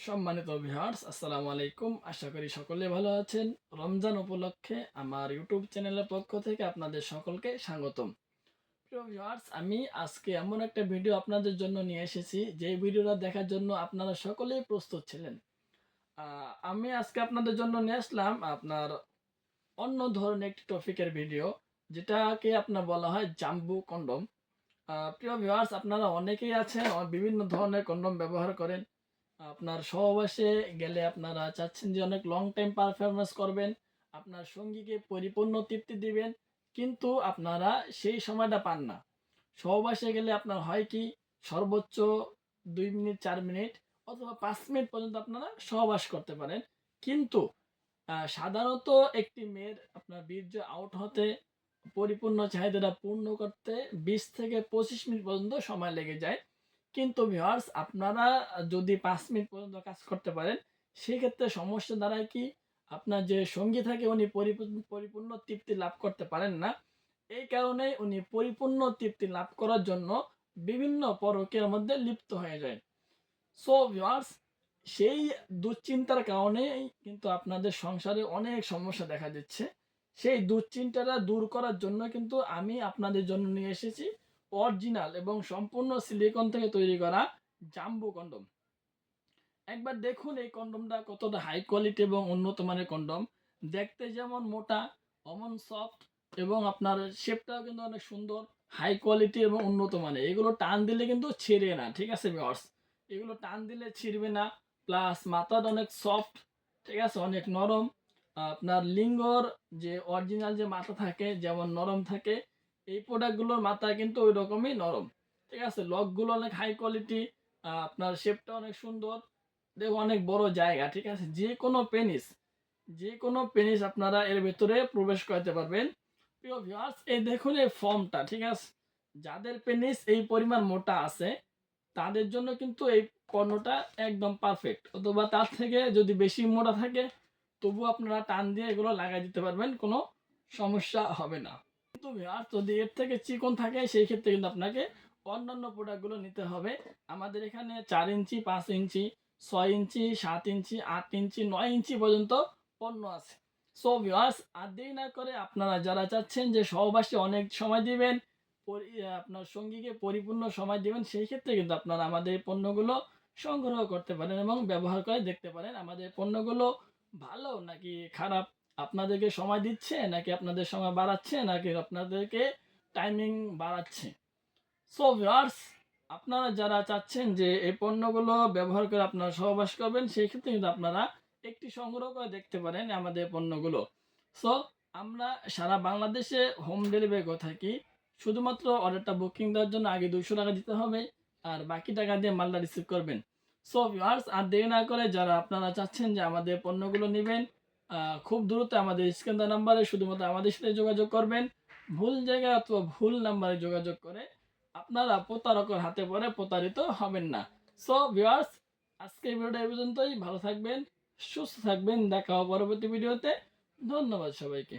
সম্মানিত ভিউয়ার্স, আসসালামু আলাইকুম। আশা করি সকলে ভালো আছেন। রমজান উপলক্ষে আমার ইউটিউব চ্যানেলের পক্ষ থেকে আপনাদের সকলকে স্বাগতম। প্রিয় ভিউয়ার্স, আমি আজকে এমন একটা ভিডিও আপনাদের জন্য নিয়ে এসেছি যে ভিডিওটা দেখার জন্য আপনারা সকলেই প্রস্তুত ছিলেন। আমি আজকে আপনাদের জন্য নিয়ে আসলাম আপনার অন্য ধরনের একটি টপিকের ভিডিও, যেটাকে আপনার বলা হয় জাম্বু কন্ডম। প্রিয় ভিউয়ার্স, আপনারা অনেকেই আছেন বিভিন্ন ধরনের কন্ডম ব্যবহার করেন। আপনার সহবাসে গেলে আপনারা চাচ্ছেন যে অনেক লং টাইম পারফরমেন্স করবেন, আপনার সঙ্গীকে পরিপূর্ণ তৃপ্তি দিবেন, কিন্তু আপনারা সেই সময়টা পান না। সহবাসে গেলে আপনার হয় কি, সর্বোচ্চ 2 মিনিট 4 মিনিট অথবা 5 মিনিট পর্যন্ত আপনারা সহবাস করতে পারেন, কিন্তু সাধারণত একটি মেয়ের আপনার বীর্য আউট হতে, পরিপূর্ণ চাহিদাটা পূর্ণ করতে 20 থেকে 25 মিনিট পর্যন্ত সময় লেগে যায়। কিন্তু ভিউয়ার্স, আপনারা যদি 5 মিনিট পর্যন্ত কাজ করতে পারেন, সেক্ষেত্রে সমস্যা দাঁড়ায় কি, আপনার যে সঙ্গী থাকে উনি পরিপূর্ণ তৃপ্তি লাভ করতে পারেন না। এই কারণে উনি পরিপূর্ণ তৃপ্তি লাভ করার জন্য বিভিন্ন পরকীয়ার মধ্যে লিপ্ত হয়ে যায়। সো ভিউয়ার্স, সেই দুশ্চিন্তার কারণেই কিন্তু আপনাদের সংসারে অনেক সমস্যা দেখা দিচ্ছে। সেই দুশ্চিন্তাটা দূর করার জন্য কিন্তু আমি আপনাদের জন্য নিয়ে এসেছি অরিজিনাল এবং সম্পূর্ণ সিলিকন থেকে তৈরি করা জাম্বু কন্ডম। একবার দেখুন এই কন্ডমটা কতটা হাই কোয়ালিটি এবং উন্নত মানের কন্ডম। দেখতে যেমন মোটা, অমন সফট, এবং আপনার শেপটাও কিন্তু অনেক সুন্দর, হাই কোয়ালিটি এবং উন্নত মানের। এগুলো টান দিলে কিন্তু ছিঁড়ে না, ঠিক আছে ভিউয়ার্স? এগুলো টান দিলে ছিঁড়বে না। প্লাস মাথাটা অনেক সফট, ঠিক আছে, অনেক নরম। আপনার লিঙ্গর যে অরিজিনাল যে মাথা থাকে যেমন নরম থাকে, এই প্রোডাক্টগুলোর মাথা কিন্তু ওই রকমই নরম, ঠিক আছে। লকগুলো অনেক হাই কোয়ালিটি, আপনার শেপটা অনেক সুন্দর, দেখো অনেক বড় জায়গা, ঠিক আছে। যে কোনো পেনিস আপনারা এর ভেতরে প্রবেশ করতে পারবেন। প্রিয় ভিউয়ার্স, এই দেখুন এই ফর্মটা, ঠিক আছে। যাদের পেনিস এই পরিমাণ মোটা আছে তাদের জন্য কিন্তু এই পণ্যটা একদম পারফেক্ট, অথবা তার থেকে যদি বেশি মোটা থাকে তবু আপনারা টান দিয়ে এগুলো লাগাই দিতে পারবেন, কোনো সমস্যা হবে না। কিন্তু ভিউয়ার্স, যদি এর থেকে চিকন থাকে সেই ক্ষেত্রে কিন্তু আপনাকে অন্যান্য প্রোডাক্টগুলো নিতে হবে। আমাদের এখানে 4 ইঞ্চি, 5 ইঞ্চি, 6 ইঞ্চি, 7 ইঞ্চি, 8 ইঞ্চি, 9 ইঞ্চি পর্যন্ত পণ্য আছে। সো ভিউয়ার্স, আর দেরি না করে আপনারা যারা চাচ্ছেন যে সহবাসে অনেক সময় দিবেন, আপনার সঙ্গীকে পরিপূর্ণ সময় দিবেন, সেই ক্ষেত্রে কিন্তু আপনারা আমাদের এই পণ্যগুলো সংগ্রহ করতে পারেন এবং ব্যবহার করে দেখতে পারেন আমাদের পণ্যগুলো ভালো নাকি খারাপ, আপনাদেরকে সময় দিচ্ছে নাকি আপনাদের সময় বাড়াচ্ছে নাকি আপনাদেরকে টাইমিং বাড়াচ্ছে। সো ভিউয়ার্স, আপনারা যারা চাচ্ছেন যে এই পণ্যগুলো ব্যবহার করে আপনারা সহবাস করবেন, সেই ক্ষেত্রে কিন্তু আপনারা একটি সংগ্রহ করে দেখতে পারেন আমাদের পণ্যগুলো। সো আমরা সারা বাংলাদেশে হোম ডেলিভারি করে থাকি। শুধুমাত্র অর্ডারটা বুকিং দেওয়ার জন্য আগে 200 টাকা দিতে হবে, আর বাকি টাকা দিয়ে মালটা রিসিভ করবেন। সো ভিউয়ার্স, আর দেরি না করে যারা আপনারা চাচ্ছেন যে আমাদের পণ্যগুলো নেবেন, খুব দ্রুত আমাদের স্ক্রিন দেওয়া নাম্বারে শুধুমাত্র আমাদের সাথে যোগাযোগ করবেন। ভুল জায়গায় অথবা ভুল নাম্বারে যোগাযোগ করে আপনারা প্রতারকের হাতে পড়ে প্রতারিত হবেন না। সো ভিউয়ার্স, আজকের ভিডিওটা এই পর্যন্তই। ভালো থাকবেন, সুস্থ থাকবেন, দেখা হবে পরবর্তী ভিডিওতে। ধন্যবাদ সবাইকে।